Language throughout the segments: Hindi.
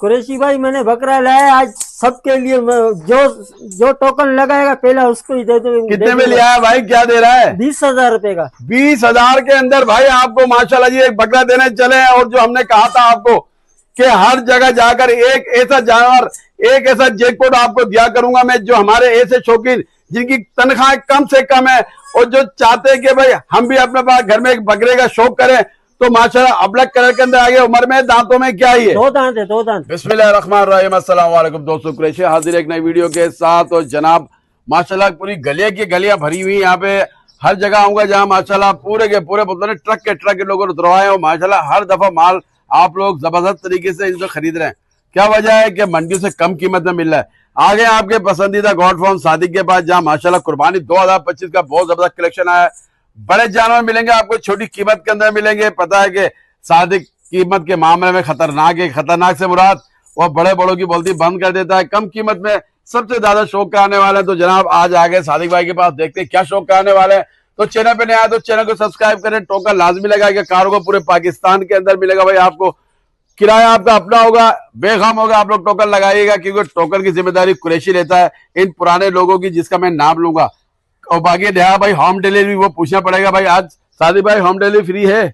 कुरैशी भाई मैंने बकरा लाया आज सबके लिए। जो जो टोकन लगाएगा पहला उसको ही दे दो। कितने में लिया है भाई, क्या दे रहा है? 20,000 रुपए का। 20,000 के अंदर भाई आपको माशाल्लाह जी एक बकरा देने चले हैं। और जो हमने कहा था आपको कि हर जगह जाकर एक ऐसा जानवर, एक ऐसा जैकपॉट आपको दिया करूंगा मैं, जो हमारे ऐसे शौकीन जिनकी तनख्वाह कम से कम है और जो चाहते हैं कि भाई हम भी अपने पास घर में एक बकरे का शौक करें, तो माशाल्लाह अबलग कलर के अंदर आगे उम्र में दांतों में क्या ही है? 2 दांत है, 2 दांत। बिस्मिल्लाहिर्रहमानिर्रहीम। अस्सलाम वालेकुम दोस्तों, कुरैशी हाजिर एक नई वीडियो के साथ। और जनाब माशाल्लाह पूरी गलियां की गलियां भरी हुई, यहाँ पे हर जगह आऊंगा जहाँ माशाल्लाह पूरे के पूरे ट्रक के लोगों ने उतरवाए और माशाल्लाह हर दफा माल आप लोग जबरदस्त तरीके से इनको खरीद रहे हैं। क्या वजह है कि मंडी से कम कीमत में मिल रहा है। आगे आपके पसंदीदा गॉड फार्म सादिक के पास, जहाँ माशाल्लाह कुर्बानी 2025 का बहुत जबरदस्त कलेक्शन आया है। बड़े जानवर मिलेंगे आपको, छोटी कीमत के अंदर मिलेंगे। पता है कि सादिक कीमत के मामले में खतरनाक है। खतरनाक से मुराद वो बड़े बड़ों की बोलती बंद कर देता है। कम कीमत में सबसे ज्यादा शौक का आने वाले हैं। तो जनाब आज आगे सादिक भाई के पास, देखते हैं क्या शौक का आने वाले हैं। तो चैनल पे नया है तो चैनल को सब्सक्राइब करें। टोकन लाजमी लगाएगा, कारों को पूरे पाकिस्तान के अंदर मिलेगा भाई आपको। किराया आपका अपना होगा, बेगम होगा, आप लोग टोकन लगाइएगा, क्योंकि टोकन की जिम्मेदारी कुरैशी लेता है इन पुराने लोगों की, जिसका मैं नाम लूंगा। और बाकी रहा भाई होम डिलीवरी, वो पूछना पड़ेगा भाई। आज सादिक भाई होम डिलीवरी फ्री है?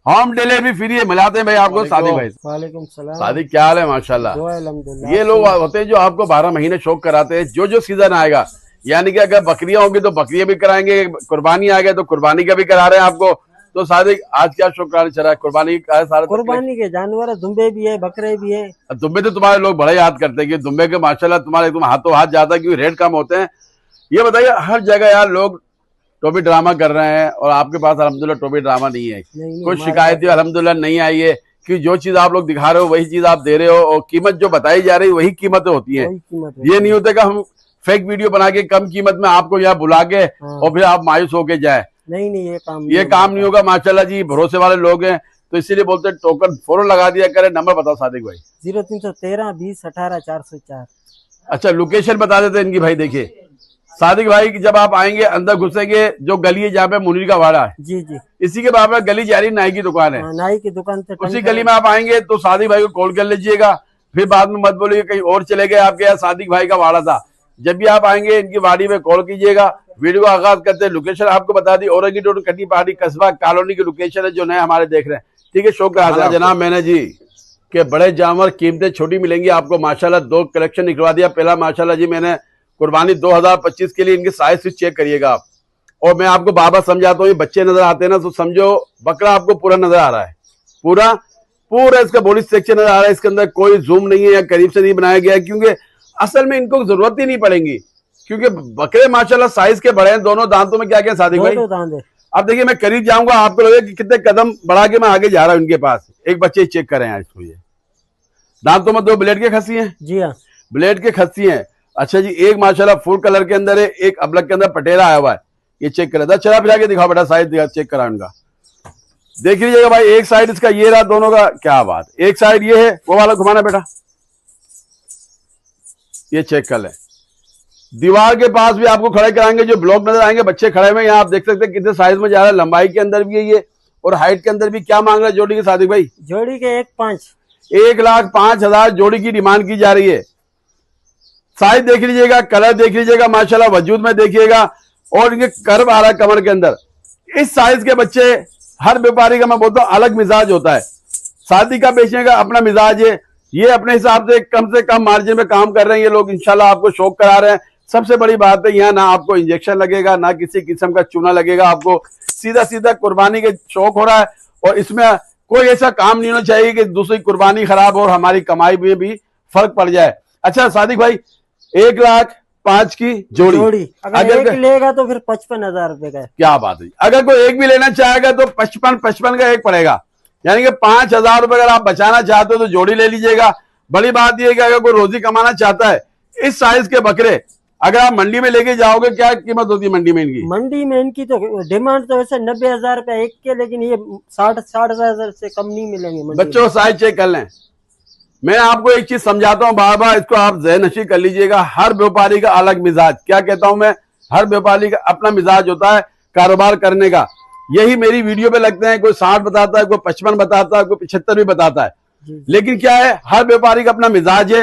होम डिलीवरी फ्री है, मिलाते हैं भाई आपको सादिक भाई। वालेकुम सलाम। सादिक क्या हाल है? माशाल्लाह। अल्हम्दुलिल्लाह। ये लोग होते हैं जो आपको 12 महीने शौक कराते हैं। जो जो सीजन आएगा, यानी कि अगर बकरियां होंगी तो बकरियां भी कराएंगे, कुर्बानी आ गए तो कुर्बानी का भी करा रहे हैं आपको। तो सादिक आज क्या शौक कराने चला है? कुर्बानी का है सारा? कुर्बानी के जानवर, दुम्बे भी है, बकरे भी है। दुम्बे तो तुम्हारे लोग बड़े याद करते हैं कि दुम्बे के माशाल्लाह तुम्हारे तुम हाथों हाथ जाता है, क्योंकि रेट कम होते हैं। ये बताइए, हर जगह यार लोग टोपी ड्रामा कर रहे हैं और आपके पास अल्हम्दुलिल्लाह टोपी ड्रामा नहीं है। कुछ शिकायत अल्हम्दुलिल्लाह नहीं आई है कि जो चीज आप लोग दिखा रहे हो वही चीज आप दे रहे हो, और कीमत जो बताई जा रही है वही कीमतें होती है। ये नहीं होता कि हम फेक वीडियो बना के कम कीमत में आपको यहाँ बुला के और फिर आप मायूस होके जाए। नहीं, ये काम नहीं होगा। माशाल्लाह जी भरोसे वाले लोग हैं, तो इसीलिए बोलते हैं टोकन फौरन लगा दिया करें। नंबर बताओ सादिक भाई। 0313 20 18 404। अच्छा, लोकेशन बता देते इनकी भाई। देखिए सादिक भाई जब आप आएंगे अंदर घुसेंगे, जो गली है जहाँ पे मुनीर का वाड़ा है, जी जी, इसी के बाद में गली जा रही नाई की दुकान है। नाई की दुकान से उसी गली में आप आएंगे तो सादिक भाई को कॉल कर लीजिएगा। फिर बाद में मत बोलिए कहीं और चले गए, आपके यहाँ सादिक भाई का वाड़ा था। जब भी आप आएंगे इनकी वाड़ी में कॉल कीजिएगा। वीडियो का आगाज करते हैं। लोकेशन आपको बता दी, औरंगी रोड कटी पहाड़ी कस्बा कॉलोनी की लोकेशन है, जो नए हमारे देख रहे हैं। ठीक है, शौक कहा जनाब मैंने जी के बड़े जानवर कीमतें छोटी मिलेंगी आपको। माशाल्लाह 2 कलेक्शन निकलवा दिया। पहला माशाल्लाह जी मैंने कुर्बानी 2025 के लिए इनके साइज से चेक करिएगा आप। और मैं आपको बार बार समझाता हूँ, ये बच्चे नजर आते हैं ना तो समझो बकरा आपको पूरा नजर आ रहा है। पूरा इसका बॉडी सेक्शन नजर आ रहा है। इसके अंदर कोई जूम नहीं है या करीब से नहीं बनाया गया है, क्योंकि असल में इनको जरूरत ही नहीं पड़ेगी, क्योंकि बकरे माशाल्लाह साइज के बड़े हैं। दोनों दांतों में क्या क्या सादिक भाई? अब देखिए मैं करीब जाऊंगा, आपको लगेगा कि कितने कदम बढ़ा के मैं आगे जा रहा हूँ इनके पास। एक बच्चे चेक करें आज इसको। ये दांतों में 2 ब्लेड के खस्सी हैं। जी हाँ, ब्लेड के खस्सी हैं। अच्छा जी, एक माशाल्लाह फुल कलर के अंदर है, एक अबलग के अंदर पटेला आया हुआ है। ये चेक करा था, चला फिरा के दिखाओ बेटा, साइज चेक करा इनका। देख लीजिएगा भाई, एक साइड इसका ये रहा, दोनों का क्या बात। एक साइड ये है, वो वाला घुमाना बेटा, ये चेक कर लें। दीवार के पास भी आपको खड़े कराएंगे, जो ब्लॉक नजर आएंगे बच्चे खड़े हुए, यहाँ आप देख सकते हैं कितने साइज में जा रहा है। लंबाई के अंदर भी है ये और हाइट के अंदर भी। क्या मांग रहा है जोड़ी के सादिक भाई? जोड़ी के 1,05,000 1,05,000 जोड़ी की डिमांड की जा रही है। साइज देख लीजिएगा, कलर देख लीजिएगा, माशाल्लाह वजूद में देखिएगा। और इनके कर्व आ रहा है कमर के अंदर। इस साइज के बच्चे हर व्यापारी का मैं बोलता हूँ अलग मिजाज होता है। शादी का बेचने का अपना मिजाज है। ये अपने हिसाब से कम मार्जिन में काम कर रहे हैं ये लोग। इंशाल्लाह आपको शौक करा रहे हैं। सबसे बड़ी बात है, यहाँ ना आपको इंजेक्शन लगेगा, ना किसी किस्म का चूना लगेगा। आपको सीधा कुर्बानी के शौक हो रहा है, और इसमें कोई ऐसा काम नहीं होना चाहिए कि दूसरी कुर्बानी खराब हो और हमारी कमाई में भी फर्क पड़ जाए। अच्छा सादिक भाई, 1,05,000 की जोड़ी अगर एक लेगा तो फिर 55,000 रुपए का। क्या बात है। अगर कोई एक भी लेना चाहेगा तो 55 का एक पड़ेगा, यानी कि 5,000 रुपए अगर आप बचाना चाहते हो तो जोड़ी ले लीजिएगा। बड़ी बात यह है कि अगर कोई रोजी कमाना चाहता है, इस साइज के बकरे अगर आप मंडी में लेके जाओगे, क्या कीमत होती है मंडी में इनकी? मंडी में इनकी तो डिमांड तो वैसे 90,000 रुपए एक के, लेकिन ये 60,000 से कम नहीं मिलेंगे। बच्चों साइज चेक कर लें। मैं आपको एक चीज समझाता हूँ बार बार, इसको आप ज़हन नशी कर लीजिएगा। हर व्यापारी का अलग मिजाज, क्या कहता हूं मैं, हर व्यापारी का अपना मिजाज होता है कारोबार करने का। यही मेरी वीडियो पे लगते हैं, कोई 60 बताता है, कोई 55 बताता है, कोई 75 भी बताता है। जी। लेकिन क्या है, हर व्यापारी का अपना मिजाज है,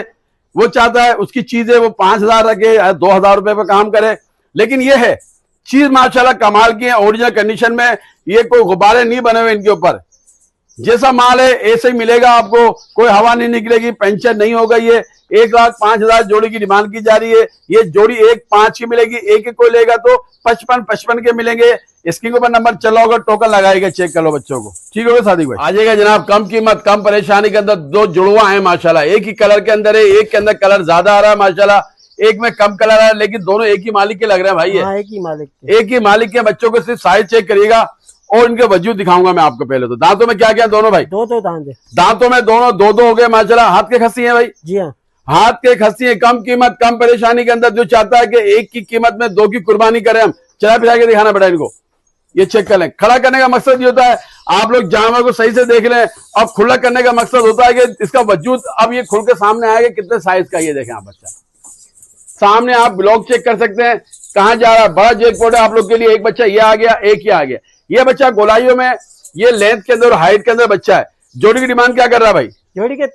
वो चाहता है उसकी चीजें वो 5,000 रखे या 2,000 रुपए पे काम करे। लेकिन ये है चीज माशाल्लाह कमाल की है, ओरिजिनल कंडीशन में, ये कोई गुब्बारे नहीं बने हुए इनके ऊपर, जैसा माल है ऐसे ही मिलेगा आपको, कोई हवा नहीं निकलेगी, पंचर नहीं होगा। ये 1,05,000 जोड़ी की डिमांड की जा रही है। ये जोड़ी 1,5 की मिलेगी, एक कोई लेगा तो 55 के मिलेंगे। स्क्रीन के ऊपर नंबर चला होगा, टोकन लगाएगा, चेक कर लो बच्चों को, ठीक होगा सादी भाई। आ जाएगा जनाब, कम कीमत कम परेशानी के अंदर दो जुड़वा है माशाल्लाह, एक ही कलर के अंदर है, एक के अंदर कलर ज्यादा आ रहा है माशाल्लाह, एक में कम कलर है, लेकिन दोनों एक ही मालिक के लग रहे हैं भाई। हाँ, एक ही मालिक के। बच्चों को सिर्फ साइज चेक करिएगा और इनके वजूद दिखाऊंगा मैं आपको। पहले तो दांतों में क्या क्या दोनों भाई, दो दांत है। दांतों में दोनों दो हो गए माशाल्लाह। हाथ के खस्सी है भाई, जी हाँ, हाथ के खस्सी है, कम कीमत कम परेशानी के अंदर। जो चाहता है कि एक की कीमत में दो की कुर्बानी करें, हम चला फिरा के दिखाना पड़ा इनको। ये चेक कर लें, खड़ा करने का मकसद ये होता है आप लोग जानवर को सही से देख लें। अब खुला करने का मकसद होता है कि इसका वजूद अब ये खुल के सामने आएगा कितने साइज का। ये देखें आप बच्चा सामने, आप ब्लॉक चेक कर सकते हैं कहां जा रहा है। बड़ा जैकपॉट है आप लोग के लिए। एक बच्चा ये आ गया, एक ही आ गया। ये बच्चा गोलाइयों में, ये लेंथ के अंदर हाइट के अंदर बच्चा है। जोड़ी की डिमांड क्या कर रहा है भाई? जोड़ी के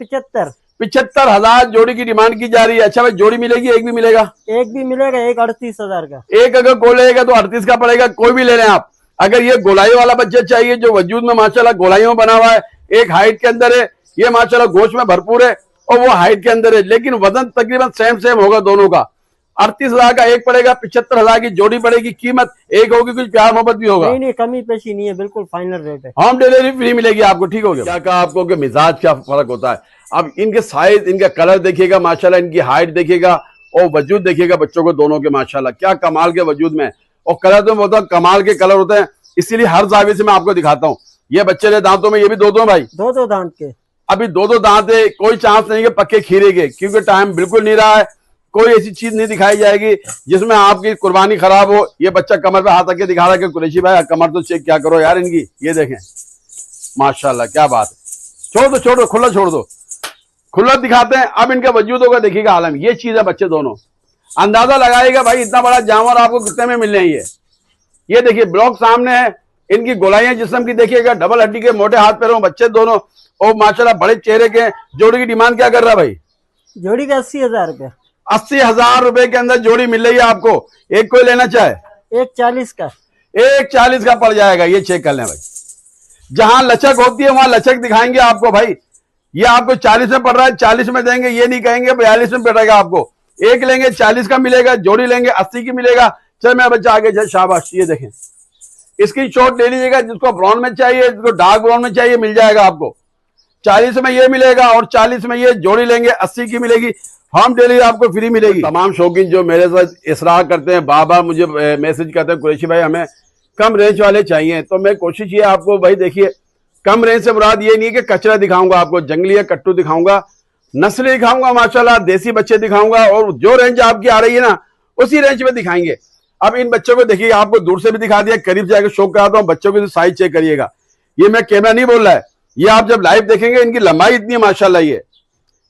75,000 जोड़ी की डिमांड की जा रही है। अच्छा भाई, जोड़ी मिलेगी, एक भी मिलेगा? एक भी मिलेगा, एक 38,000 का। एक अगर कोई लेगा तो 38 का पड़ेगा, कोई भी ले लें आप। अगर ये गोलाई वाला बच्चा चाहिए जो वजूद में माशाल्लाह गोलाइयों बना हुआ है, एक हाइट के अंदर है, ये माशाल्लाह गोश्त में भरपूर है और वो हाइट के अंदर है, लेकिन वजन तकरीबन सेम होगा दोनों का। 38,000 का एक पड़ेगा, 75,000 की जोड़ी पड़ेगी। कीमत एक होगी, कुछ प्यार मोहब्बत भी होगा। नहीं, कमी पेशी नहीं है, बिल्कुल फाइनल रेट है। होम डिलीवरी फ्री मिलेगी आपको, ठीक हो गया। क्या कहा आपको कि मिजाज क्या फर्क होता है। अब इनके साइज, इनका कलर देखिएगा माशाल्लाह, इनकी हाइट देखिएगा और वजूद देखिएगा बच्चों को दोनों के माशाल्लाह, क्या कमाल के वजूद में। और कलर तो बहुत कमाल के कलर होते हैं, इसीलिए हर जाविये से मैं आपको दिखाता हूँ। ये बच्चे ने दांतों में, ये भी दो भाई, दो दांत के। अभी दो दांत है, कोई चांस नहीं है पक्के खीरे के, क्योंकि टाइम बिल्कुल नहीं रहा है। कोई ऐसी चीज नहीं दिखाई जाएगी जिसमें आपकी कुर्बानी खराब हो। ये बच्चा कमर पे हाथ रख के दिखा रहा है कि कुरैशी भाई कमर तो चेक क्या करो यार इनकी, ये देखें माशाल्लाह क्या बात है। छोड़ दो खुला, छोड़ दो खुला दिखाते हैं। अब इनके वजूदों का देखिएगा आलम, ये चीज है बच्चे दोनों। अंदाजा लगाएगा भाई इतना बड़ा जानवर आपको कितने में मिल रहे हैं। ये देखिए ब्लॉक सामने है, इनकी गोलाइयां जिस्म की देखिएगा, डबल हड्डी के, मोटे हाथ पैरों बच्चे दोनों और माशाल्लाह बड़े चेहरे के। जोड़ी की डिमांड क्या कर रहा है भाई? जोड़ी का 80,000 रुपया। 80,000 रुपए के अंदर जोड़ी मिल रही है आपको। एक कोई लेना चाहे, 1,40 का। 1,40 का पड़ जाएगा। ये चेक कर लें भाई, जहां लचक होती है वहां लचक दिखाएंगे आपको भाई। ये आपको 40 में पड़ रहा है, 40 में देंगे, ये नहीं कहेंगे 42 में पड़ेगा आपको। एक लेंगे 40 का मिलेगा, जोड़ी लेंगे 80 की मिलेगा। चल मेरा बच्चा आगे चल, शाबाश। ये देखें, इसकी शॉट ले लीजिएगा, जिसको ब्राउन में चाहिए, जिसको डार्क ब्राउन में चाहिए, मिल जाएगा आपको। 40 में ये मिलेगा और 40 में ये जोड़ी लेंगे, 80 की मिलेगी। होम डिलीवरी आपको फ्री मिलेगी। तमाम शौकीन जो मेरे साथ इसरार करते हैं, बाबा मुझे मैसेज करते हैं कुरैशी भाई हमें कम रेंज वाले चाहिए, तो मैं कोशिश ये आपको भाई देखिए, कम रेंज से मुराद ये नहीं है कि कचरा दिखाऊंगा आपको, जंगली या कट्टू दिखाऊंगा, नस्ल दिखाऊंगा माशाल्लाह, देसी बच्चे दिखाऊंगा, और जो रेंज आपकी आ रही है ना उसी रेंज में दिखाएंगे। अब इन बच्चों को देखिए, आपको दूर से भी दिखा दिया, करीब जाकर शो कराता हूँ, बच्चों की साइज चेक करिएगा। ये मैं कैमरा नहीं बोल रहा है, ये आप जब लाइव देखेंगे, इनकी लंबाई इतनी है माशाल्लाह।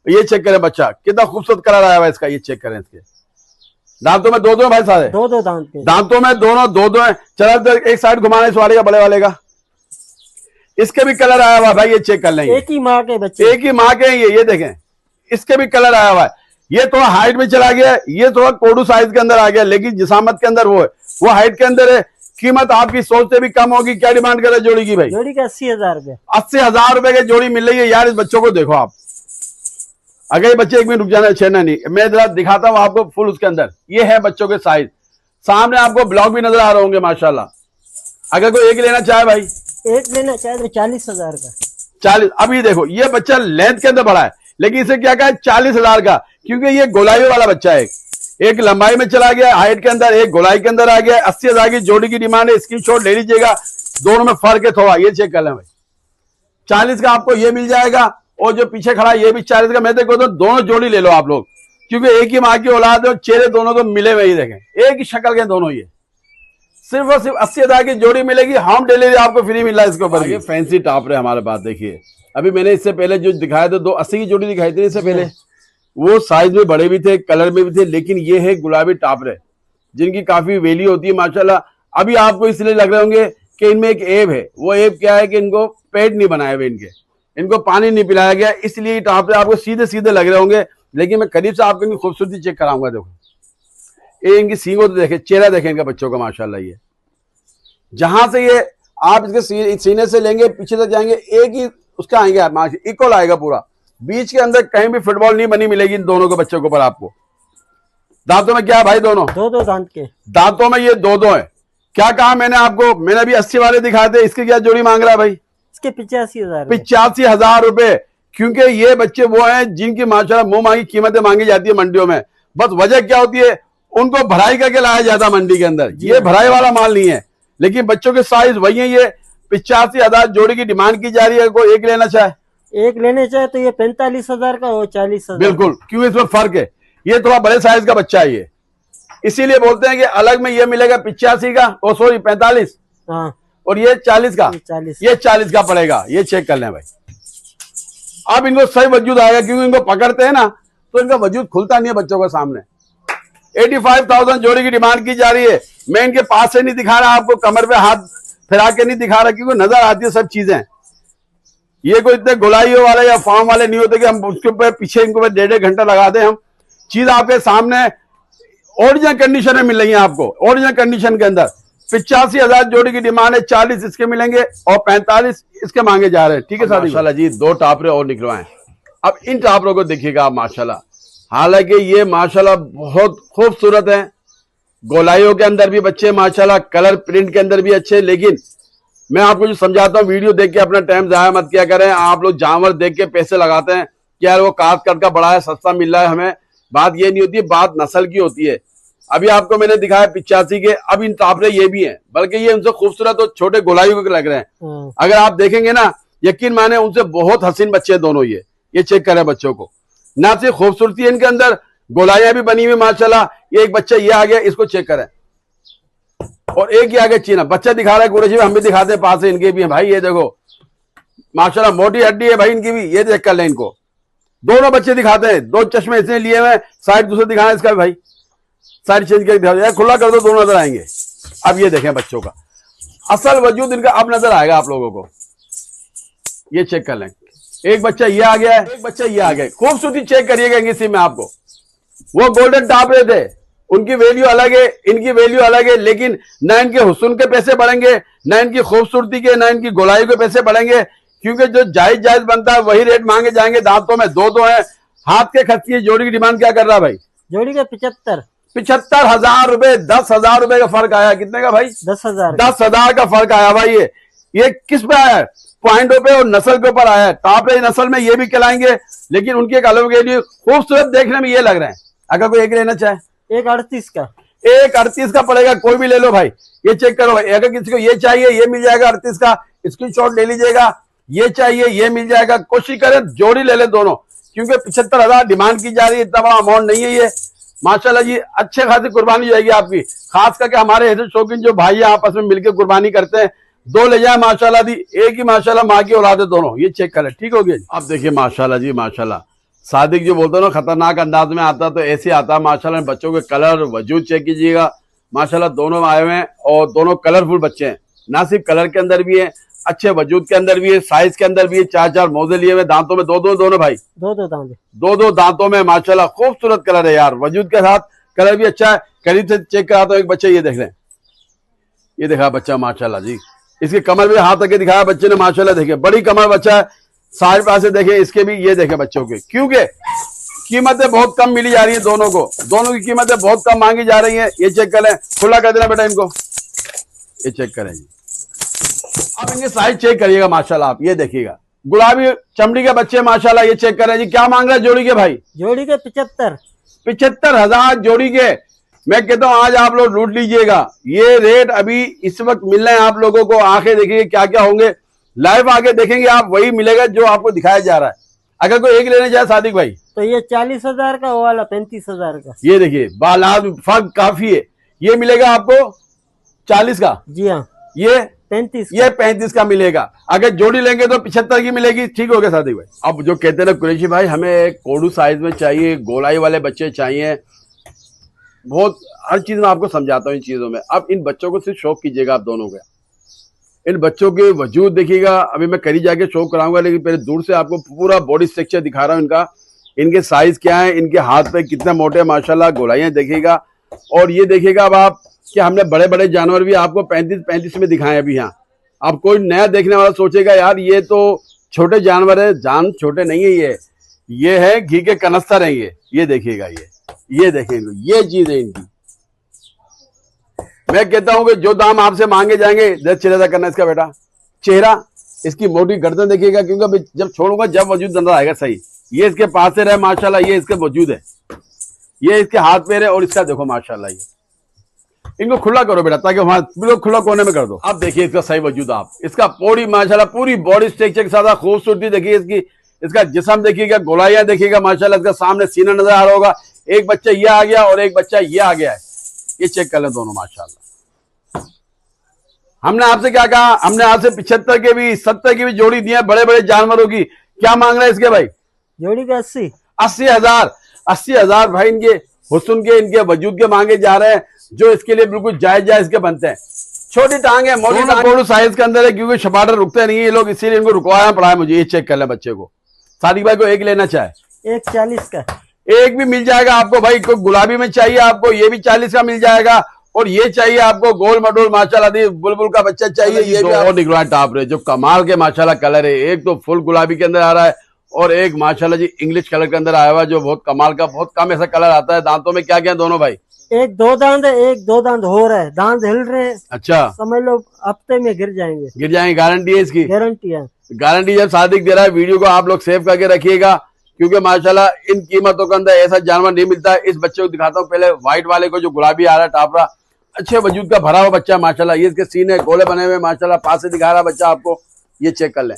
ये चेक करें बच्चा कितना खूबसूरत कलर आया हुआ है इसका। ये चेक करें, इसके दांतों में दो भाई सारे, दो दांत के। दांतों में दोनों दो है। चलो एक साइड घुमाने इस वाले का, बड़े वाले का, इसके भी कलर आया हुआ है भाई। ये चेक कर लेंगे, एक ही माँ के बच्चे, एक ही माँ के। ये देखें, इसके भी कलर आया हुआ है। ये थोड़ा हाइट में चला गया, ये थोड़ा कोडू साइज के अंदर आ गया, लेकिन जिसामत के अंदर वो है, वो हाइट के अंदर है। कीमत आपकी सोच से भी कम होगी। क्या डिमांड कर रहे जोड़ी की भाई? जोड़ी का 80,000 रुपया। 80,000 रुपए की जोड़ी मिल रही है यार। इस बच्चों को देखो आप, अगर ये बच्चे एक मिनट रुक जाना, छेड़ना नहीं, मैं जरा दिखाता हूँ आपको फुल उसके अंदर। ये है बच्चों के साइज, सामने आपको ब्लॉक भी नजर आ रहे होंगे माशाल्लाह। अगर कोई एक लेना चाहे भाई, एक लेना चाहे तो 40,000 का। 40। अभी देखो ये बच्चा लेंथ के अंदर बड़ा है, लेकिन इसे क्या कहा है 40,000 का, क्योंकि ये गोलाई वाला बच्चा है। एक लंबाई में चला गया हाइट के अंदर, एक गोलाई के अंदर आ गया। 80,000 की जोड़ी की डिमांड है, स्क्रीनशॉट ले लीजिएगा। दोनों में फर्क है थोड़ा, ये चेक कर लें भाई। 40 का आपको ये मिल जाएगा, और जो पीछे खड़ा ये भी 40 का। मैं देखो तो दोनों जोड़ी ले लो आप लोग, क्योंकि एक ही माँ की औलाद है, चेहरे दोनों को मिले हुए ही देखें, एक ही शक्ल के दोनों। ये सिर्फ और सिर्फ 80,000 की जोड़ी मिलेगी। होम डिलीवरी आपको फ्री मिल रहा है इसके ऊपर। ये फैंसी टॉप रहे हमारे पास। देखिए अभी मैंने इससे पहले जो दिखाया था 280 की जोड़ी दिखाई थी इससे पहले, वो साइज में बड़े भी थे, कलर में भी थे, लेकिन ये है गुलाबी टापरे, जिनकी काफी वैल्यू होती है माशाल्लाह। अभी आपको इसलिए लग रहे होंगे कि इनमें एक ऐब है। वो ऐब क्या है कि इनको पेट नहीं बनाए हुए इनके, इनको पानी नहीं पिलाया गया, इसलिए टापरे आपको सीधे सीधे लग रहे होंगे, लेकिन मैं करीब से आपको इनकी खूबसूरती चेक कराऊंगा। देखो ये इनकी सींगों तो देखे, चेहरा देखें इनका बच्चों का माशाल्लाह। ये जहां से ये आप इसके सीने से लेंगे पीछे तक जाएंगे, एक ही उसका आएंगे, इक्वल आएगा पूरा। बीच के अंदर कहीं भी फुटबॉल नहीं बनी मिलेगी इन दोनों के बच्चों के ऊपर आपको। दांतों में क्या है भाई? दोनों दो दांत के दांतों में ये दो है। क्या कहा मैंने आपको? मैंने अभी 80 वाले दिखाए थे, इसकी क्या जोड़ी मांग रहा है भाई? इसके 85,000 85,000 रुपए। क्योंकि ये बच्चे वो हैं जिनकी माशाल्लाह मुंह मांगी कीमतें मांगी जाती है मंडियों में। बस वजह क्या होती है? उनको भराई करके लाया जाता है मंडी के अंदर। ये भराई वाला माल नहीं है, लेकिन बच्चों के साइज वही है। ये 85,000 जोड़ी की डिमांड की जा रही है। कोई एक लेना चाहे, एक लेने चाहे तो ये 45,000 का, वो 40,000। बिल्कुल, क्योंकि इसमें फर्क है। ये थोड़ा बड़े साइज का बच्चा है ये, इसीलिए बोलते हैं कि अलग में ये मिलेगा 85 का, ओ सॉरी 45। हाँ, और ये 40 का, 40। ये 40 का पड़ेगा। ये चेक कर लें भाई। अब इनको सही वजूद आएगा, क्योंकि इनको पकड़ते हैं ना तो इनका वजूद खुलता नहीं है बच्चों के सामने। 85,000 जोड़ी की डिमांड की जा रही है। मैं इनके पास से नहीं दिखा रहा आपको, कमर पे हाथ फिरा के नहीं दिखा रहा, क्योंकि नजर आती है सब चीजें। ये कोई इतने गोलाइयों वाले या फार्म वाले नहीं होते कि हम उसके ऊपर पीछे इनको 1.5 घंटा लगा दें। हम चीज आपके सामने ओरिजिनल कंडीशन में मिल रही है आपको, ओरिजिनल कंडीशन के अंदर। 85,000 जोड़ी की डिमांड है, 40 इसके मिलेंगे और 45 इसके मांगे जा रहे हैं। ठीक है साहब, माशाल्लाह जी 2 टापरे और निकलवाएं। अब इन टापरों को देखिएगा आप माशाल्लाह। हालांकि ये माशाल्लाह बहुत खूबसूरत है, गोलाइयों के अंदर भी बच्चे माशाल्लाह, कलर प्रिंट के अंदर भी अच्छे। लेकिन मैं आपको जो समझाता हूँ, वीडियो देख के अपना टाइम जाया मत किया करें। आप लोग जानवर देख के पैसे लगाते हैं कि यार वो काट कट का बड़ा है, सस्ता मिल रहा है हमें। बात ये नहीं होती, बात नस्ल की होती है। अभी आपको मैंने दिखाया 85 के, अब इन टापरे ये भी हैं, बल्कि ये उनसे खूबसूरत और छोटे गोलाइयों के लग रहे हैं। अगर आप देखेंगे ना, यकीन माने उनसे बहुत हसीन बच्चे दोनों। ये चेक करें बच्चों को, ना सिर्फ खूबसूरती है इनके अंदर, गोलाइयां भी बनी हुई माशाल्लाह। ये एक बच्चा ये आ गया, इसको चेक करें, और एक ही आगे चीना बच्चा दिखा रहा है कुरैशी में। हम भी दिखाते हैं पास से, इनके भी हैं भाई। ये देखो माशाल्लाह मोटी हड्डी है भाई इनकी भी। ये चेक कर लें इनको, दोनों बच्चे दिखाते हैं। 2 चश्मे इसने लिए हुए, साइड दूसरे दिखाना इसका भी भाई, साइड चेंज करके दिखा, खुला कर दो, दोनों नजर आएंगे। अब ये देखें बच्चों का असल वजूद इनका अब नजर आएगा आप लोगों को। ये चेक कर लें, एक बच्चा ये आ गया है, एक बच्चा ये आ गया। खूबसूरती चेक करिएगा इसी में आपको। वो गोल्डन टापरे थे, उनकी वैल्यू अलग है, इनकी वैल्यू अलग है। लेकिन ना इनके हुस्न के पैसे बढ़ेंगे, ना इनकी खूबसूरती के, ना इनकी गोलाई के पैसे बढ़ेंगे, क्योंकि जो जायज बनता है वही रेट मांगे जाएंगे। दांतों में दो हैं, हाथ के खर्ची। जोड़ी की डिमांड क्या कर रहा है भाई? जोड़ी का 75,000 रुपए। 10,000 रुपए का फर्क आया। कितने का भाई? 10,000। 10,000 का फर्क आया भाई। ये किस पे आया है? पॉइंटों पे और नस्ल के ऊपर आया है। टापरे नस्ल में ये भी कहलाएंगे, लेकिन उनके एक अलग के लिए खूबसूरत देखने में ये लग रहे हैं। अगर कोई एक लेना चाहे, एक 38 का, एक 38 का पड़ेगा। कोई भी ले लो भाई, ये चेक करो भाई। अगर किसी को ये चाहिए, ये मिल जाएगा 38 का, स्क्रीनशॉट ले लीजिएगा। ये चाहिए, ये मिल जाएगा। कोशिश करें जोड़ी ले ले दोनों, क्योंकि 75,000 डिमांड की जा रही है। इतना बड़ा अमाउंट नहीं है ये। माशाल्लाह जी अच्छे खासी कुर्बानी जाएगी आपकी। खास करके हमारे ऐसे शौकीन जो भाई आपस में मिलकर कुर्बानी करते हैं, 2 ले जाए माशाल्लाह दी। एक ही माशाल्लाह माँ की औलाद है दोनों। ये चेक करें, ठीक हो गया। अब देखिए माशाल्लाह जी माशाल्लाह, सादिक जो बोलते हो ना खतरनाक अंदाज में आता, तो ऐसे आता है माशाल्लाह। बच्चों के कलर वजूद चेक कीजिएगा माशाल्लाह। दोनों आए हुए हैं और दोनों कलरफुल बच्चे हैं। ना सिर्फ कलर के अंदर भी है, अच्छे वजूद के अंदर भी है, साइज के अंदर भी है। 4-4 मोजे लिए हुए, दांतों में दोनों भाई, दो दांतों में माशाल्लाह। खूबसूरत कलर है यार, वजूद के साथ कलर भी अच्छा है। करीब से चेक कराता हूँ एक बच्चा, ये देख रहे हैं, ये देखा बच्चा माशाल्लाह जी। इसकी कमर भी हाथ आके दिखाया बच्चे ने माशाल्लाह। देखे बड़ी कमर बच्चा है। साइड पास से देखे इसके भी, ये देखे बच्चों के, क्योंकि कीमतें बहुत कम मिली जा रही है दोनों को। दोनों की कीमतें बहुत कम मांगी जा रही है। ये चेक करें, खुला कर देना बेटा इनको। ये चेक करें जी। अब इनके साइज चेक करिएगा माशाल्लाह आप। ये देखिएगा गुलाबी चमड़ी के बच्चे माशाल्लाह। ये चेक करें जी। क्या मांग रहा है जोड़ी के भाई? जोड़ी के 75,000 जोड़ी के। मैं कहता हूं आज आप लोग लूट लीजिएगा। ये रेट अभी इस वक्त मिल रहे हैं आप लोगों को। आंखें देखिए क्या क्या होंगे, लाइव आगे देखेंगे आप, वही मिलेगा जो आपको दिखाया जा रहा है। अगर कोई एक लेने जाए सादिक भाई, तो ये 40,000 का, वो वाला 35,000 का। ये देखिए बालाद फर्क काफी है। ये मिलेगा आपको 40 का। जी हाँ, ये 35, ये 35 का मिलेगा। अगर जोड़ी लेंगे तो 75 की मिलेगी। ठीक हो गया सादिक भाई। अब जो कहते हैं ना कुरैशी भाई, हमें कोडू साइज में चाहिए, गोलाई वाले बच्चे चाहिए। बहुत हर चीज में आपको समझाता हूँ इन चीजों में। अब इन बच्चों को सिर्फ शौक कीजिएगा आप दोनों का। इन बच्चों के वजूद देखिएगा, अभी मैं करीब जाके शो कराऊंगा, लेकिन पहले दूर से आपको पूरा बॉडी स्ट्रक्चर दिखा रहा हूँ इनका। इनके साइज क्या है, इनके हाथ पे कितने मोटे माशाल्लाह, गोलाइयां देखिएगा। और ये देखिएगा अब आप कि हमने बड़े बड़े जानवर भी आपको 35 में दिखाए अभी यहाँ। अब कोई नया देखने वाला सोचेगा यार ये तो छोटे जानवर है, जान छोटे नहीं है, ये है घी के कनस्तर है ये देखिएगा, ये देखेंगे, ये चीज है इनकी। मैं कहता हूं कि जो दाम आपसे मांगे जाएंगे, जब चेहरा करना इसका बेटा, चेहरा, इसकी मोटी गर्दन देखिएगा, क्योंकि अभी जब छोड़ूंगा जब वजूद नजर आएगा सही। ये इसके पास से रहे माशाल्लाह, ये इसके वजूद है, ये इसके हाथ पैर है, और इसका देखो माशाल्लाह, ये इनको खुला करो बेटा, ताकि हमारे बिल्कुल खुला कोने में कर दो। अब देखिए इसका सही वजूद, आप इसका बॉडी माशाल्लाह पूरी बॉडी स्ट्रक्चर के साथ खूबसूरती देखिए इसकी, इसका जिस्म देखिएगा, गोलाइयां देखिएगा माशाल्लाह, इसका सामने सीना नजर आ रहा होगा। एक बच्चा ये आ गया और एक बच्चा ये आ गया है, ये चेक कर लें दोनों माशाल्लाह। हमने आपसे क्या कहा, हमने आपसे 75 के भी 70 की भी जोड़ी दी है बड़े बड़े जानवरों की। क्या मांग रहे हैं इसके भाई? जोड़ी का 80,000 भाई, इनके हुस्न के, इनके वजूद के मांगे जा रहे हैं, जो इसके लिए बिल्कुल जायज जायज के बनते हैं। छोटी टांग है, मोटी टांग साइज के अंदर है, क्योंकि शपाटर रुकते नहीं है ये लोग, इसीलिए इनको रुकवाया पड़ा मुझे। ये चेक कर ले बच्चे को। सादिक भाई को एक लेना चाहे, एक 40 का एक भी मिल जाएगा आपको भाई। कोई गुलाबी में चाहिए आपको, ये भी 40 का मिल जाएगा। और ये चाहिए आपको गोल मडोल माशाल्लाह बुलबुल का बच्चा चाहिए, ये भी और निकला है टॉप रे, जो कमाल के माशाल्लाह कलर है। एक तो फुल गुलाबी के अंदर आ रहा है, और एक माशाल्लाह जी इंग्लिश कलर के अंदर आया हुआ, जो बहुत कमाल का, बहुत कम ऐसा कलर आता है। दांतों में क्या क्या दोनों भाई? एक दो दांत है, एक दो दांत हो रहा है, दांत हिल रहे हैं। अच्छा, समझ लो हफ्ते में गिर जाएंगे। गारंटी है इसकी? गारंटी है, गारंटी जब सादिक दे रहा है। वीडियो को आप लोग सेव करके रखिएगा, क्योंकि माशाल्लाह इन कीमतों के अंदर ऐसा जानवर नहीं मिलता है। इस बच्चे को दिखाता हूँ पहले, व्हाइट वाले को, जो गुलाबी आ रहा है टापरा, अच्छे वजूद का भरा हुआ बच्चा माशाल्लाह। ये इसके सीने गोले बने हुए माशाल्लाह, पास से दिखा रहा बच्चा आपको, ये चेक कर लें।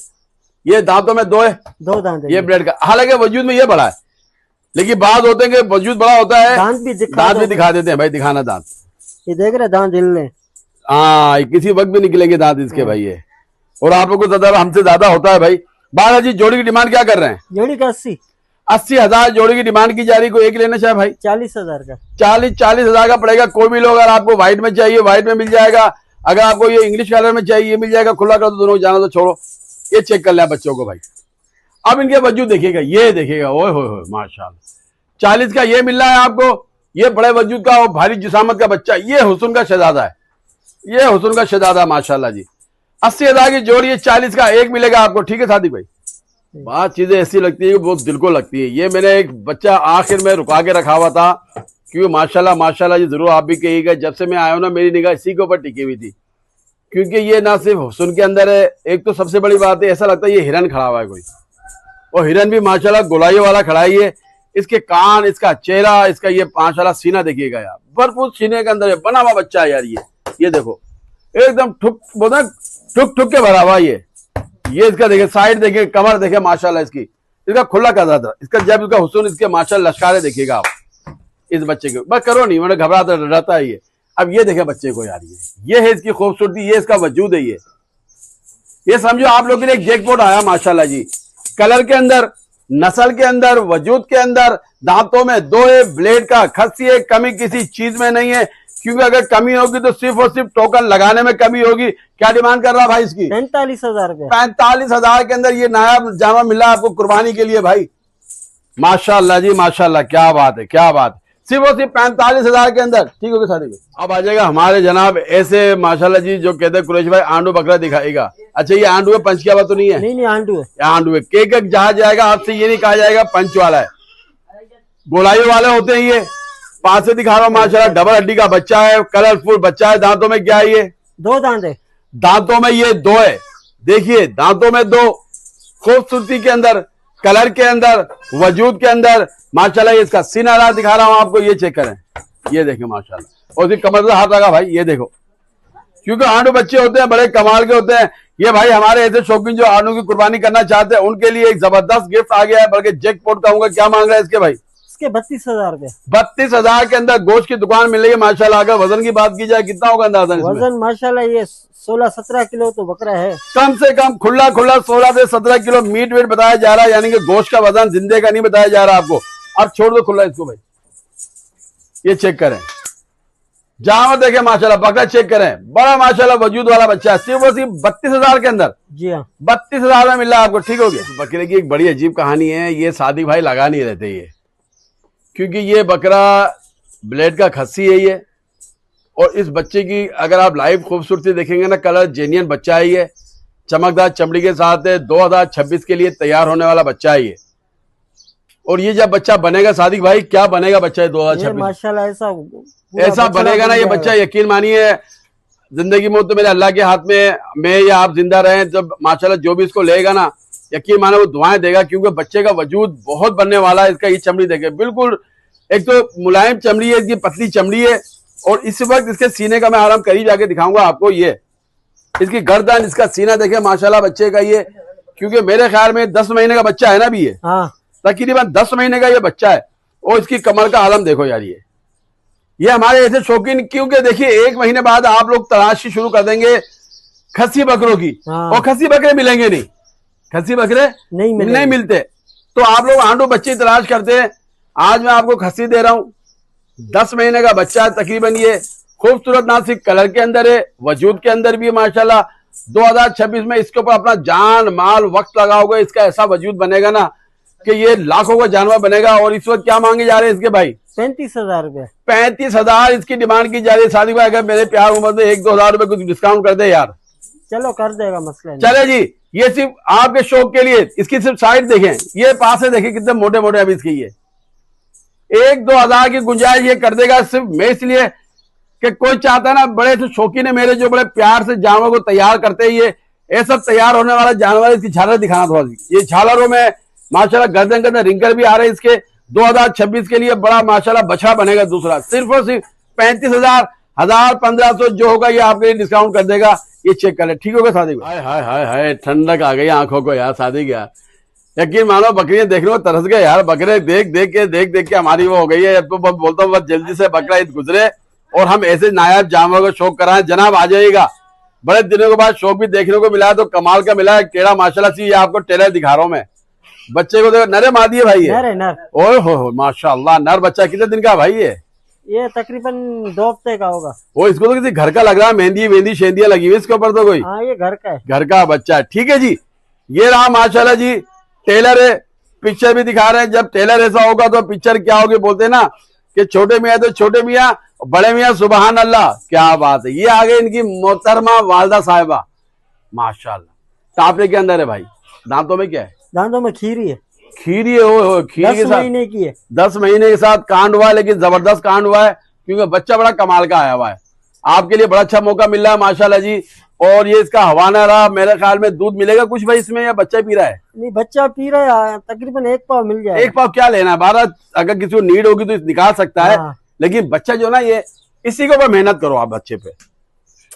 ये दांतों में दो है, दो दांत है ये ब्रेड का, हालांकि वजूद में ये बड़ा है, लेकिन बात होते हैं कि वजूद बड़ा होता है। दांत भी दिखा देते हैं भाई, दिखाना दांत। ये देख रहे दांत हिल रहे, हाँ किसी वक्त भी निकलेंगे दांत इसके भाई ये। और आप लोगों को ज्यादा, हमसे ज्यादा होता है भाई। बालाजी जोड़ी की डिमांड क्या कर रहे हैं? जोड़ी का 80,000 जोड़ी की डिमांड की जा रही। कोई एक लेना चाहे भाई? 40,000 का, 40,000 का पड़ेगा। कोई भी लोग, अगर आपको व्हाइट में चाहिए व्हाइट में मिल जाएगा, अगर आपको ये इंग्लिश कलर में चाहिए ये मिल जाएगा। खुला कर दो दोनों, जाना तो छोड़ो। ये चेक कर लिया बच्चों को भाई। अब इनके वजूद देखिएगा, ये देखिएगा, ओए होए माशाल्लाह। 40 का ये मिल रहा है आपको, ये बड़े वजूद का और भारी जिसामत का बच्चा, ये हुस्न का शहजादा है, ये हुस्न का शहजादा माशाल्लाह जी। 80,000 की जोड़ी है, 40 का एक मिलेगा आपको। ठीक है सादिक भाई? बात चीजें ऐसी लगती है, बहुत दिल को लगती है। ये मैंने एक बच्चा आखिर में रुका के रखा हुआ था, क्योंकि माशाल्लाह माशाल्लाह जी, जरूर आप भी कहिएगा, जब से मैं आया हूं ना मेरी निगाह इसी के ऊपर टिकी हुई थी। क्योंकि ये ना सिर्फ हुस्न के अंदर है, एक तो सबसे बड़ी बात है, ऐसा लगता है ये हिरन खड़ा हुआ है कोई, और हिरन भी माशाल्लाह गोलाइयों वाला खड़ा है ये। इसके कान, इसका चेहरा, इसका ये माशाल्लाह सीना देखिएगा यार, भरपूर सीने के अंदर है, बना हुआ बच्चा है यार ये देखो, एकदम ठुक ठुक के भरा हुआ ये इसका देखे, साइड देखे, कमर देखे माशाल्लाह इसकी, इसका खुला कर रहा था, इसका जब इसका हुस्न, इसके माशाल्लाह लश्कारे देखिएगा आप इस बच्चे के। बस करो नहीं, मैंने घबराता डरता है ये। अब ये देखे बच्चे को यार, ये है इसकी खूबसूरती, ये इसका वजूद है। ये समझो आप लोगों के लिए एक जैकपॉट आया माशाल्लाह जी, कलर के अंदर, नस्ल के अंदर, वजूद के अंदर, दांतों में दो है, ब्लेड का खस्सी है, कमी किसी चीज में नहीं है। क्योंकि अगर कमी होगी तो सिर्फ और सिर्फ टोकन लगाने में कमी होगी। क्या डिमांड कर रहा भाई इसकी? 45,000 रुपए। 45,000 के अंदर ये नायाब जानवर मिला आपको कुर्बानी के लिए भाई। माशाल्लाह जी माशाल्लाह, क्या बात है, क्या बात है। सिर्फ और सिर्फ 45,000 के अंदर। ठीक होगी सारी में। अब आ जाएगा हमारे जनाब ऐसे माशाल्लाह जी, जो कहते हैं कुरैश भाई आंडू बकरा दिखाएगा। अच्छा ये आंडू है, पंच किया हुआ तो नहीं है? नहीं आंडू है, आंडू है। केक जहां जाएगा आपसे ये नहीं कहा जाएगा पंच वाला है, गोलाई वाले होते हैं ये। पास से दिखा रहा हूं माशाल्लाह, डबल हड्डी का बच्चा है, कलरफुल बच्चा है। दांतों में क्या है ये? दो दांत है, दांतों में ये दो है, देखिए दांतों में दो। खूबसूरती के अंदर, कलर के अंदर, वजूद के अंदर माशाल्लाह। इसका सीना रहा दिखा रहा हूं आपको, ये चेक करें, ये देखें माशाल्लाह। और उसकी कमर से हाथ लगा भाई, ये देखो, क्योंकि आंडू बच्चे होते हैं बड़े कमाल के होते हैं ये भाई। हमारे ऐसे शौकीन जो आंडू की कुर्बानी करना चाहते हैं उनके लिए एक जबरदस्त गिफ्ट आ गया है, बल्कि जैकपॉट कहूंगा। क्या मांग रहा है इसके भाई? इसके 32,000 रुपए। 32,000 के अंदर गोश्त की दुकान मिल रही है माशाल्लाह। अगर वजन की बात की जाए कितना होगा अंदाजा? वजन माशाल्लाह ये 16-17 किलो तो बकरा है, कम से कम खुला 16 से 17 किलो मीट वेट बताया जा रहा है, यानी कि गोश्त का वजन जिंदे का नहीं बताया जा रहा आपको। अब छोड़ दो खुला इसको भाई, ये चेक करें, जहां देखे माशाल्लाह, बकरा चेक करें, बड़ा माशाल्लाह वजूद वाला बच्चा है, सिर्फ और सिर्फ 32,000 के अंदर। जी हाँ, 32,000 में मिल रहा है आपको। ठीक हो गया। बकरे की एक बड़ी अजीब कहानी है, ये सादिक भाई लगा नहीं रहते ये, क्योंकि ये बकरा ब्लेड का खस्सी है ये, और इस बच्चे की अगर आप लाइव खूबसूरती देखेंगे ना, कलर जेन्युइन बच्चा है ये, चमकदार चमड़ी के साथ है, 2026 के लिए तैयार होने वाला बच्चा है ये। और ये जब बच्चा बनेगा सादिक भाई, क्या बनेगा बच्चा है 2026 माशाल्लाह ऐसा बनेगा ना ये बच्चा, यकीन मानिए जिंदगी मौत तो मेरे अल्लाह के हाथ में, मैं या आप जिंदा रहें जब माशाल्लाह जो भी इसको लेगा ना, यकीन माने वो दुआएं देगा, क्योंकि बच्चे का वजूद बहुत बनने वाला है। इसका ये चमड़ी देखे, बिल्कुल एक तो मुलायम चमड़ी है, इसकी पतली चमड़ी है, और इस वक्त इसके सीने का मैं आराम करीब जाके दिखाऊंगा आपको। ये इसकी गर्दन, इसका सीना देखे माशाल्लाह बच्चे का ये, क्योंकि मेरे ख्याल में 10 महीने का बच्चा है ना अभी ये, हाँ, तकरीबन 10 महीने का ये बच्चा है। और इसकी कमर का आलम देखो यार, ये हमारे ऐसे शौकीन, क्योंकि देखिए 1 महीने बाद आप लोग तलाशी शुरू कर देंगे खस्सी बकरों की, हाँ। और खस्सी बकरे मिलेंगे नहीं, खस्सी बकरे नहीं मिलते, तो आप लोग आंडू बच्चे तलाश करते हैं। आज मैं आपको खस्सी दे रहा हूं, 10 महीने का बच्चा है तकरीबन, ये खूबसूरत ना सिर्फ कलर के अंदर है, वजूद के अंदर भी माशाल्लाह। 2026 में इसके ऊपर अपना जान माल वक्त लगाओगे, इसका ऐसा वजूद बनेगा ना कि ये लाखों का जानवर बनेगा। और इस वक्त क्या मांगे जा रहे हैं इसके भाई? 35,000 रुपए। 35,000 इसकी डिमांड की जा रही है। सादिक भाई अगर मेरे प्यार उम्र में 1-2 हजार रुपए कुछ डिस्काउंट कर दे यार। चलो कर देगा, मसला नहीं। चले जी, ये सिर्फ आपके शौक के लिए, इसकी सिर्फ साइड देखें, ये पास से देखें कितने मोटे मोटे अभी इसकी, ये 1-2 हजार की गुंजाइश ये कर देगा, सिर्फ मैं इसलिए कि कोई चाहता है ना, बड़े से शौकीन है मेरे जो बड़े प्यार से जानवर को तैयार करते हैं, ये सब तैयार होने वाला जानवर। इसकी झालर दिखाना थोड़ा सी, ये झालरों में माशाल्लाह गर्दन के अंदर रिंकल भी आ रहे हैं इसके। 2026 के लिए बड़ा माशाल्लाह बछड़ा बनेगा दूसरा, सिर्फ और सिर्फ 35,000, 1,500 जो होगा ये आपके लिए डिस्काउंट कर देगा। ये चेक कर ले, ठीक होगा सादिक? हाय हाय हाय हाय, ठंडक आ गई आंखों को यार सादिक यार, यकीन मानो बकरियां देखने को तरस गए यार। बकरे देख देख के हमारी वो हो गई है। अब तो बोलता हूँ बस जल्दी से बकरा ईद गुजरे और हम ऐसे नायाब जानवर को शौक कराएं। जनाब आ जाइएगा, बड़े दिनों के बाद शौक भी देखने को मिला है, तो कमाल का मिला है। टेढ़ा माशाल्लाह से, ये आपको टेलर दिखा रहा हूं मैं। बच्चे को देखो, नरे मादी है भाई, नर। ओह हो माशाल्लाह, नर बच्चा। कितने दिन का भाई ये तकरीबन 2 हफ्ते का होगा। वो इसको तो किसी घर का लग रहा है, मेहंदी शेंदियां लगी हुई इसके ऊपर तो कोई। हाँ, ये घर का है, घर का बच्चा है। ठीक है जी, ये रहा माशाल्लाह जी टेलर है। पिक्चर भी दिखा रहे हैं, जब टेलर ऐसा होगा तो पिक्चर क्या होगी, बोलते हैं ना कि छोटे मियाँ तो छोटे मियाँ, बड़े मियाँ सुबहान अल्लाह। क्या बात है। ये आगे इनकी मोहतरमा वालदा साहिबा माशाल्लाह, टापे के अंदर है भाई। दांतों में क्या है? दांतों में खीरी है। खीरी है, ओ खीरी के साथ 10 महीने की है। 10 महीने के साथ कांड हुआ है, लेकिन जबरदस्त कांड हुआ है, क्योंकि बच्चा बड़ा कमाल का आया हुआ है। आपके लिए बड़ा अच्छा मौका मिल रहा है माशाल्लाह जी। और ये इसका हवाना रहा, मेरे ख्याल में दूध मिलेगा कुछ भाई इसमें, या बच्चा पी रहा है? नहीं, बच्चा पी रहा है, तकरीबन 1 पाव मिल जाएगा। 1 पाव क्या लेना है, 12 अगर किसी को नीड होगी तो निकाल सकता है। हाँ। लेकिन बच्चा जो ना, ये इसी के ऊपर मेहनत करो आप बच्चे पे।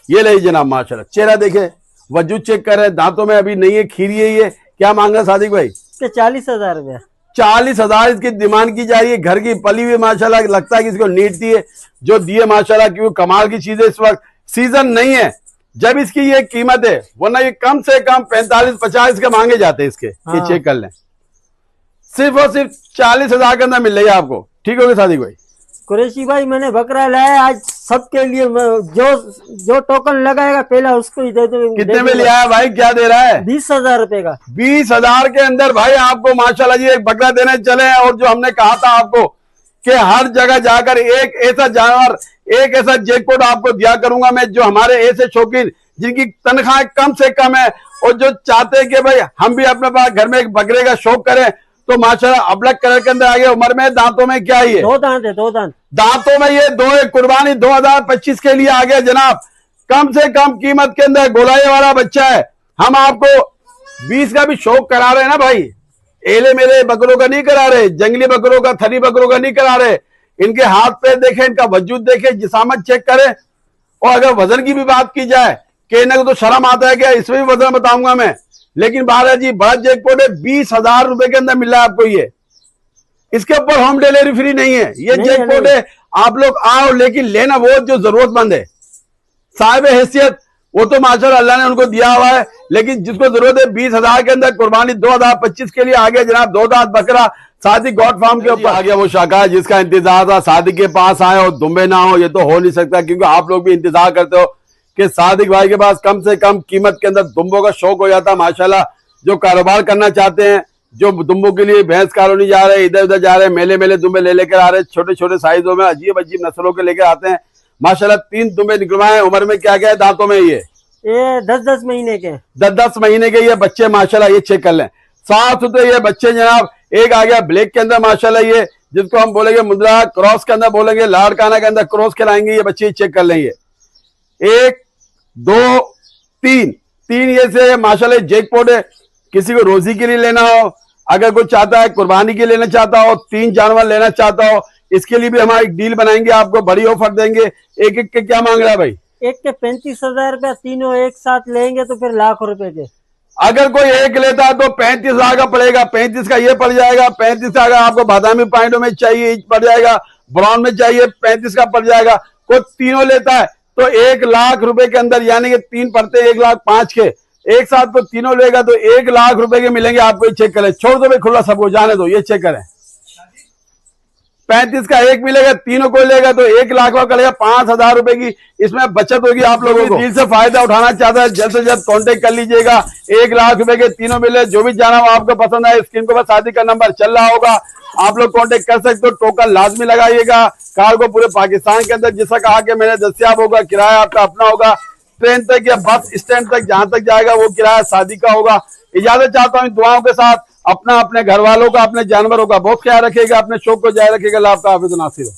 ये ले जनाब माशाल्लाह, चेहरा देखे, वजूद चेक कर रहे, दांतों में अभी नहीं है, खीरी है। ये क्या मांग रहा है सादिक भाई? 40,000 रुपया। 40,000 इसकी डिमांड की जा रही है। घर की पली हुई माशाल्लाह, लगता है कि इसको नीड थी है जो दिए माशाल्लाह, क्योंकि कमाल की चीज है। इस वक्त सीजन नहीं है जब इसकी ये कीमत है, वरना ये कम से कम 45-50 के मांगे जाते हैं इसके। हाँ। ये चेक कर लें, सिर्फ और सिर्फ 40,000 के अंदर मिल रही है आपको। ठीक होगी सादिक भाई? कुरैशी भाई, मैंने बकरा लाया आज सबके लिए, जो टोकन लगाएगा पहला उसको ही दे दो। कितने में लिया है भाई? क्या दे रहा है? 20,000 रुपए का। 20,000 के अंदर भाई आपको माशाल्लाह जी एक बकरा देने चले हैं। और जो हमने कहा था आपको कि हर जगह जाकर एक ऐसा जानवर, एक ऐसा जैकपॉट आपको दिया करूंगा मैं, जो हमारे ऐसे शौकीन जिनकी तनख्वाह कम से कम है और जो चाहते हैं कि भाई हम भी अपने पास घर में एक बकरे का शौक करें, तो माशाल्लाह अबलक कलर के अंदर आगे उम्र में, दांतों में क्या ही है? 2 दांत है, 2 दांत दांतों में ये 2 कुर्बानी 2025 के लिए आ गया जनाब। कम से कम कीमत के अंदर गोलाए वाला बच्चा है। हम आपको 20 का भी शौक करा रहे हैं ना भाई, एले मेरे बकरों का नहीं करा रहे, जंगली बकरों का, थरी बकरों का नहीं करा रहे। इनके हाथ पैर देखें, इनका वजूद देखें, जिसामत चेक करें। और अगर वजन की भी बात की जाए, कहने को तो शर्म आता है कि इसमें भी वजन बताऊंगा मैं, लेकिन बारह जी बड़ा जैकपॉट है। 20,000 रुपए के अंदर मिल रहा है आपको ये। इसके ऊपर होम डिलीवरी फ्री नहीं है। ये जैकपॉट है, आप लोग आओ, लेकिन लेना वो जो जरूरतमंद है, साहिब हैसियत, वो तो माशाल्लाह अल्लाह ने उनको दिया हुआ है। लेकिन जिसको जरूरत है 20,000 के अंदर कुर्बानी 2025 के लिए आ गया जनाब। 2 दांत बकरा शादी गॉड फार्म के ऊपर आ गया वो शाखा जिसका इंतजार था, शादी के पास आए और दुम्बे ना हो, ये तो हो नहीं सकता, क्योंकि आप लोग भी इंतजार करते हो कि सादिक भाई के पास कम से कम कीमत के अंदर दुम्बों का शौक हो जाता है। माशाल्लाह जो कारोबार करना चाहते हैं, जो दुम्बों के लिए भैंस कॉलोनी जा रहे हैं, इधर उधर जा रहे हैं, मेले मेले दुम्बे ले लेकर आ रहे हैं, छोटे छोटे साइजों में अजीब अजीब नस्लों के लेकर आते हैं। माशाल्लाह 3 दुम्बे निकलवाए। उम्र में क्या क्या है दांतों में? ये 10-10 महीने के, 10-10 महीने के ये बच्चे माशाल्लाह, ये चेक कर लें, साफ सुथरे ये बच्चे जनाब। एक आ गया ब्लैक के अंदर माशाल्लाह, ये जिसको हम बोलेंगे मुद्रा क्रॉस के अंदर बोलेंगे, लाड़काना के अंदर क्रॉस कहलाएंगे ये बच्चे, चेक कर लेंगे। 1 2 3 ये से माशाल्लाह जैकपॉट है। किसी को रोजी के लिए लेना हो, अगर कोई चाहता है कुर्बानी के लिए लेना चाहता हो, 3 जानवर लेना चाहता हो, इसके लिए भी हम एक डील बनाएंगे, आपको बड़ी ऑफर देंगे। एक एक के क्या मांग रहा है भाई? एक के 35,000 रुपया, तीनों एक साथ लेंगे तो फिर ₹1,00,000 के। अगर कोई एक लेता है तो 35,000 का पड़ेगा, 35 का ये पड़ जाएगा, 35 का अगर आपको बादामी पॉइंटों में चाहिए पड़ जाएगा, ब्राउन में चाहिए 35 का पड़ जाएगा। कोई तीनों लेता है तो ₹1,00,000 के अंदर, यानी कि 3 पड़ते हैं 1,05,000 के, एक साथ को तीनों लेगा तो ₹1,00,000 के मिलेंगे आपको। ये चेक करें, छोड़ दो भाई खुला, सबको जाने दो, ये चेक करें। 35 का एक मिलेगा, तीनों को लेगा तो ₹1,00,000 का लगेगा, ₹5,000 की इसमें बचत होगी आप लोगों को। दिल से फायदा उठाना चाहता है जल्द से जल्द कांटेक्ट कर लीजिएगा। ₹1,00,000 के तीनों मिले, जो भी जाना हो आपको पसंद आए, स्क्रीन पर शादी का नंबर चल रहा होगा, आप लोग कांटेक्ट कर सकते हो। टोकन लाजमी लगाइएगा। कार को पूरे पाकिस्तान के अंदर जैसा कहा कि मैंने दस्तियाब होगा, किराया आपका अपना होगा, ट्रेन तक या बस स्टैंड तक जहां तक जाएगा वो किराया शादी का होगा। इजाजत चाहता हूँ दुआओं के साथ। अपना, अपने घर वालों का, अपने जानवरों का बहुत ख्याल रखिएगा, अपने शौक को जारी रखिएगा। अल्लाह आपका हाफिज़ नासिर हो।